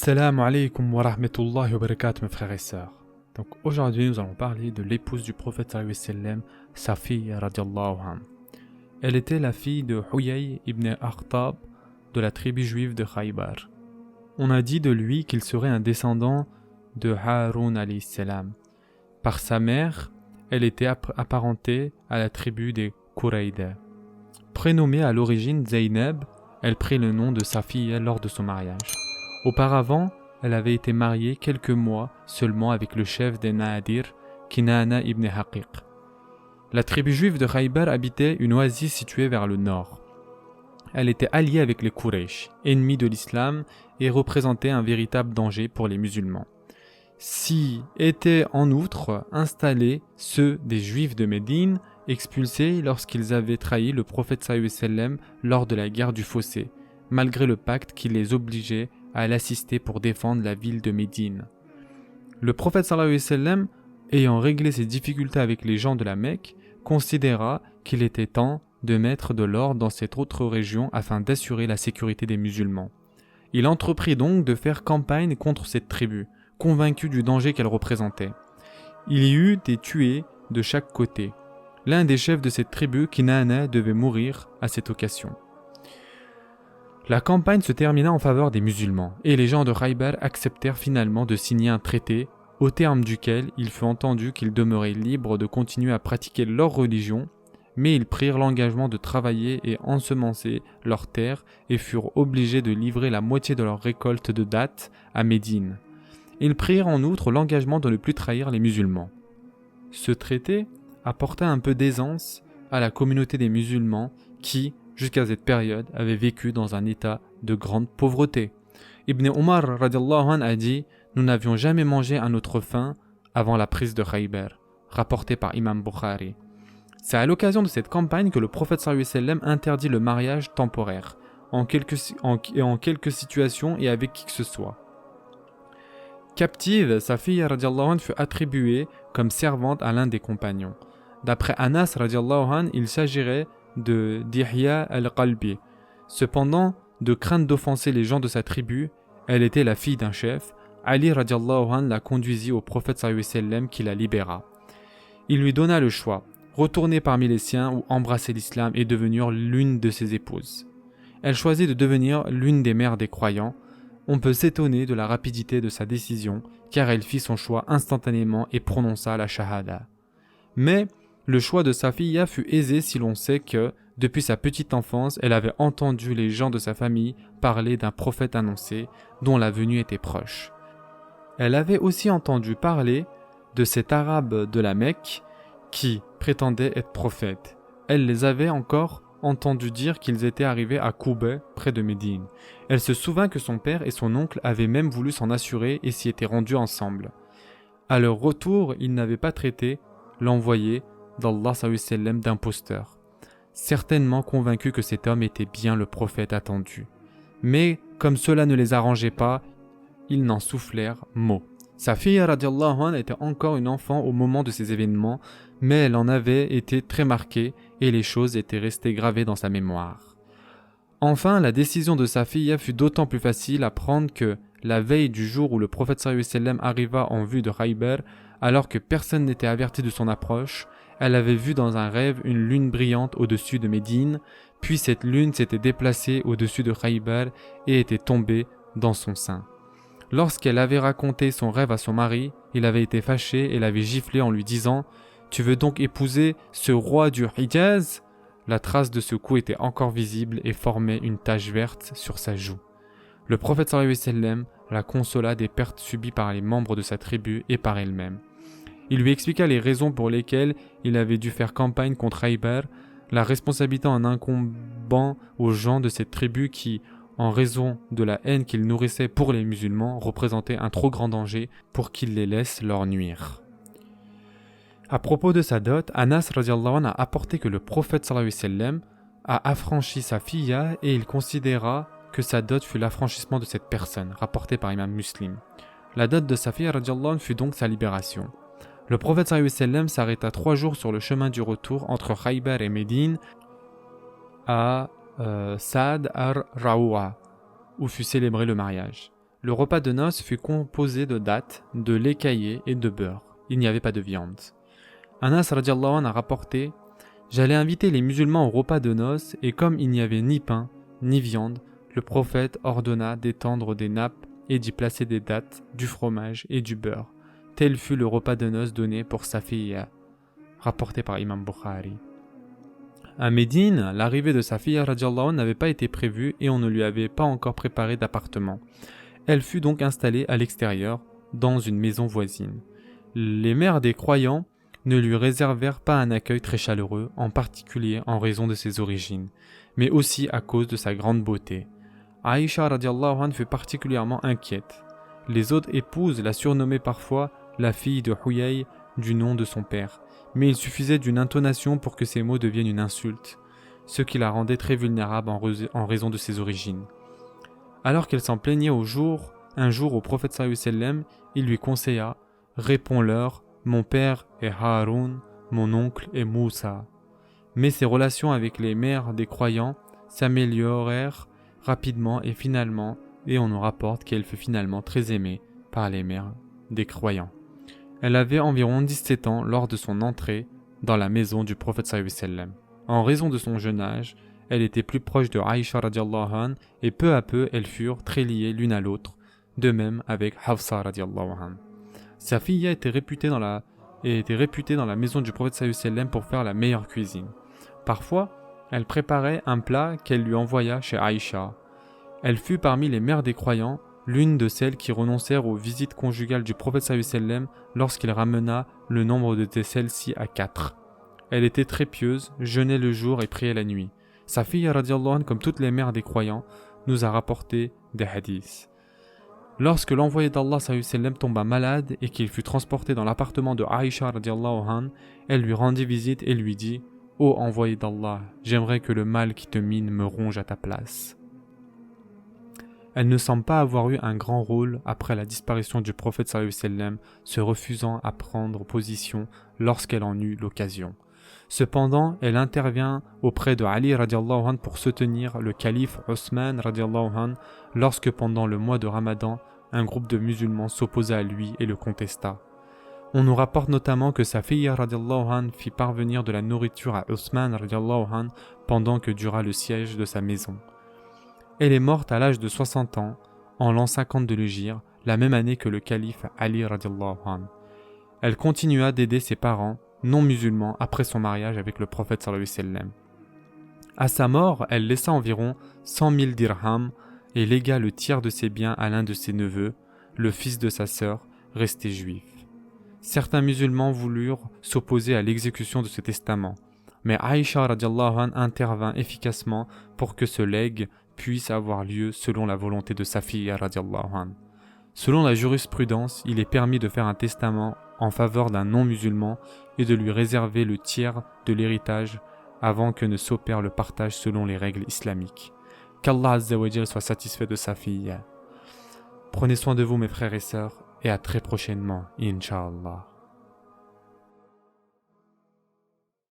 Assalamu alaikum wa rahmatullahi wa barakatuh mes frères et sœurs. Donc aujourd'hui nous allons parler de l'épouse du prophète sallallahu alayhi wa sallam, Safiya radiallahu anha. Elle était la fille de Huyay ibn Akhtab de la tribu juive de Khaybar. On a dit de lui qu'il serait un descendant de Haroun alayhi salam. Par sa mère, elle était apparentée à la tribu des Qurayda. Prénommée à l'origine Zaynab, elle prit le nom de Safiya lors de son mariage. Auparavant, elle avait été mariée quelques mois seulement avec le chef des Naadir, Kinana ibn Haqiq. La tribu juive de Khaybar habitait une oasis située vers le nord. Elle était alliée avec les Quraysh, ennemis de l'islam, et représentait un véritable danger pour les musulmans. S'y étaient en outre installés ceux des Juifs de Médine, expulsés lorsqu'ils avaient trahi le prophète sallallahu alayhi wa sallam lors de la guerre du Fossé, malgré le pacte qui les obligeait à l'assister pour défendre la ville de Médine. Le prophète sallallahu alayhi wa sallam, ayant réglé ses difficultés avec les gens de la Mecque, considéra qu'il était temps de mettre de l'ordre dans cette autre région afin d'assurer la sécurité des musulmans. Il entreprit donc de faire campagne contre cette tribu, convaincu du danger qu'elle représentait. Il y eut des tués de chaque côté. L'un des chefs de cette tribu, Kinana, devait mourir à cette occasion. La campagne se termina en faveur des musulmans, et les gens de Khaybar acceptèrent finalement de signer un traité, au terme duquel il fut entendu qu'ils demeuraient libres de continuer à pratiquer leur religion, mais ils prirent l'engagement de travailler et ensemencer leurs terres et furent obligés de livrer la moitié de leur récolte de dattes à Médine. Ils prirent en outre l'engagement de ne plus trahir les musulmans. Ce traité apporta un peu d'aisance à la communauté des musulmans qui, jusqu'à cette période, avaient vécu dans un état de grande pauvreté. Ibn Omar radiallahu anhu a dit « Nous n'avions jamais mangé à notre faim avant la prise de Khaybar », rapporté par Imam Bukhari. C'est à l'occasion de cette campagne que le prophète sallallahu alayhi wa sallam interdit le mariage temporaire, en quelques situations et avec qui que ce soit. Captive, Safiya radiallahu anha fut attribuée comme servante à l'un des compagnons. D'après Anas radiallahu anhu, il s'agirait de Dihya al-Qalbi. Cependant, de crainte d'offenser les gens de sa tribu, elle était la fille d'un chef. Ali radiallahu anhu la conduisit au prophète sallallahu alayhi wa sallam qui la libéra. Il lui donna le choix, retourner parmi les siens ou embrasser l'islam et devenir l'une de ses épouses. Elle choisit de devenir l'une des mères des croyants. On peut s'étonner de la rapidité de sa décision, car elle fit son choix instantanément et prononça la shahada. Mais le choix de Safiya fut aisé si l'on sait que, depuis sa petite enfance, elle avait entendu les gens de sa famille parler d'un prophète annoncé, dont la venue était proche. Elle avait aussi entendu parler de cet arabe de la Mecque qui prétendait être prophète. Elle les avait encore entendu dire qu'ils étaient arrivés à Koubé, près de Médine. Elle se souvint que son père et son oncle avaient même voulu s'en assurer et s'y étaient rendus ensemble. À leur retour, ils n'avaient pas traité l'envoyé d'Allah sallallahu alayhi wa sallam d'imposteur, certainement convaincus que cet homme était bien le prophète attendu. Mais, comme cela ne les arrangeait pas, ils n'en soufflèrent mot. Safiya radiallahu anha était encore une enfant au moment de ces événements, mais elle en avait été très marquée et les choses étaient restées gravées dans sa mémoire. Enfin, la décision de Safiya fut d'autant plus facile à prendre que, la veille du jour où le prophète sallallahu alayhi wa sallam arriva en vue de Khaybar, alors que personne n'était averti de son approche, elle avait vu dans un rêve une lune brillante au-dessus de Médine, puis cette lune s'était déplacée au-dessus de Khaybar et était tombée dans son sein. Lorsqu'elle avait raconté son rêve à son mari, il avait été fâché et l'avait giflé en lui disant « Tu veux donc épouser ce roi du Hijaz ?» La trace de ce coup était encore visible et formait une tache verte sur sa joue. Le prophète sallallahu alayhi wa sallam la consola des pertes subies par les membres de sa tribu et par elle-même. Il lui expliqua les raisons pour lesquelles il avait dû faire campagne contre Khaybar, la responsabilité en incombant aux gens de cette tribu qui, en raison de la haine qu'ils nourrissaient pour les musulmans, représentaient un trop grand danger pour qu'ils les laissent leur nuire. À propos de sa dot, Anas radiallahu anhu a apporté que le prophète sallallahu alayhi wa sallam a affranchi Safiya et il considéra que sa dot fut l'affranchissement de cette personne, rapporté par Imam Muslim. La dot de Safiya radiallahu anhu fut donc sa libération. Le prophète sallallahu alayhi wa sallam s'arrêta 3 jours sur le chemin du retour entre Khaybar et Médine à Saad ar-Raoua, où fut célébré le mariage. Le repas de noces fut composé de dattes, de lait caillé et de beurre. Il n'y avait pas de viande. Anas radiallahu anhu a rapporté « J'allais inviter les musulmans au repas de noces et comme il n'y avait ni pain, ni viande, le prophète ordonna d'étendre des nappes et d'y placer des dattes, du fromage et du beurre. Tel fut le repas de noces donné pour Safiya. » Rapporté par Imam Bukhari. À Médine, l'arrivée de Safiya radiallahu anhu n'avait pas été prévue et on ne lui avait pas encore préparé d'appartement. Elle fut donc installée à l'extérieur, dans une maison voisine. Les mères des croyants ne lui réservèrent pas un accueil très chaleureux, en particulier en raison de ses origines, mais aussi à cause de sa grande beauté. Aïcha radiallahu anha fut particulièrement inquiète. Les autres épouses la surnommaient parfois la fille de Huyay du nom de son père, mais il suffisait d'une intonation pour que ces mots deviennent une insulte, ce qui la rendait très vulnérable en raison de ses origines. Alors qu'elle s'en plaignait un jour au prophète sallallahu alayhi wa sallam, il lui conseilla « Réponds-leur, mon père est Haroun, mon oncle est Moussa. » Mais ses relations avec les mères des croyants s'améliorèrent rapidement et on nous rapporte qu'elle fut finalement très aimée par les mères des croyants. Elle avait environ 17 ans lors de son entrée dans la maison du prophète sallallahu alayhi wa sallam. En raison de son jeune âge, elle était plus proche de Aïcha radiallahu anha et peu à peu elles furent très liées l'une à l'autre, de même avec Hafsa radiallahu anha. Sa fille était réputée dans la maison du prophète sallallahu alayhi wa sallam pour faire la meilleure cuisine. Parfois, elle préparait un plat qu'elle lui envoya chez Aïcha. Elle fut parmi les mères des croyants, l'une de celles qui renoncèrent aux visites conjugales du prophète sallallahu alayhi wa sallam lorsqu'il ramena le nombre de celles-ci à 4. Elle était très pieuse, jeûnait le jour et priait la nuit. Sa fille, radiallahu anha, comme toutes les mères des croyants, nous a rapporté des hadiths. Lorsque l'envoyé d'Allah sallallahu alayhi wa sallam tomba malade et qu'il fut transporté dans l'appartement de Aïcha radiallahu anha, elle lui rendit visite et lui dit « Ô envoyé d'Allah, j'aimerais que le mal qui te mine me ronge à ta place. » Elle ne semble pas avoir eu un grand rôle après la disparition du prophète sallallahu alayhi wa sallam, se refusant à prendre position lorsqu'elle en eut l'occasion. Cependant, elle intervient auprès de Ali radiallahu anhu pour soutenir le calife Osman radiallahu anhu lorsque pendant le mois de Ramadan, un groupe de musulmans s'opposa à lui et le contesta. On nous rapporte notamment que sa fille radiallahu anhu fit parvenir de la nourriture à Osman radiallahu anhu pendant que dura le siège de sa maison. Elle est morte à l'âge de 60 ans, en l'an 50 de l'Hégire, la même année que le calife Ali radiallahu anhu. Elle continua d'aider ses parents, non musulmans, après son mariage avec le prophète sallallahu alayhi wa sallam. À sa mort, elle laissa environ 100 000 dirhams et légua le tiers de ses biens à l'un de ses neveux, le fils de sa sœur, resté juif. Certains musulmans voulurent s'opposer à l'exécution de ce testament, mais Aïcha radiallahu anha intervint efficacement pour que ce legs puisse avoir lieu selon la volonté de sa fille radiallahu anha. Selon la jurisprudence, il est permis de faire un testament en faveur d'un non-musulman et de lui réserver le tiers de l'héritage avant que ne s'opère le partage selon les règles islamiques. Qu'Allah Azza wa Jal soit satisfait de sa fille. Prenez soin de vous mes frères et sœurs et à très prochainement, Inch'Allah.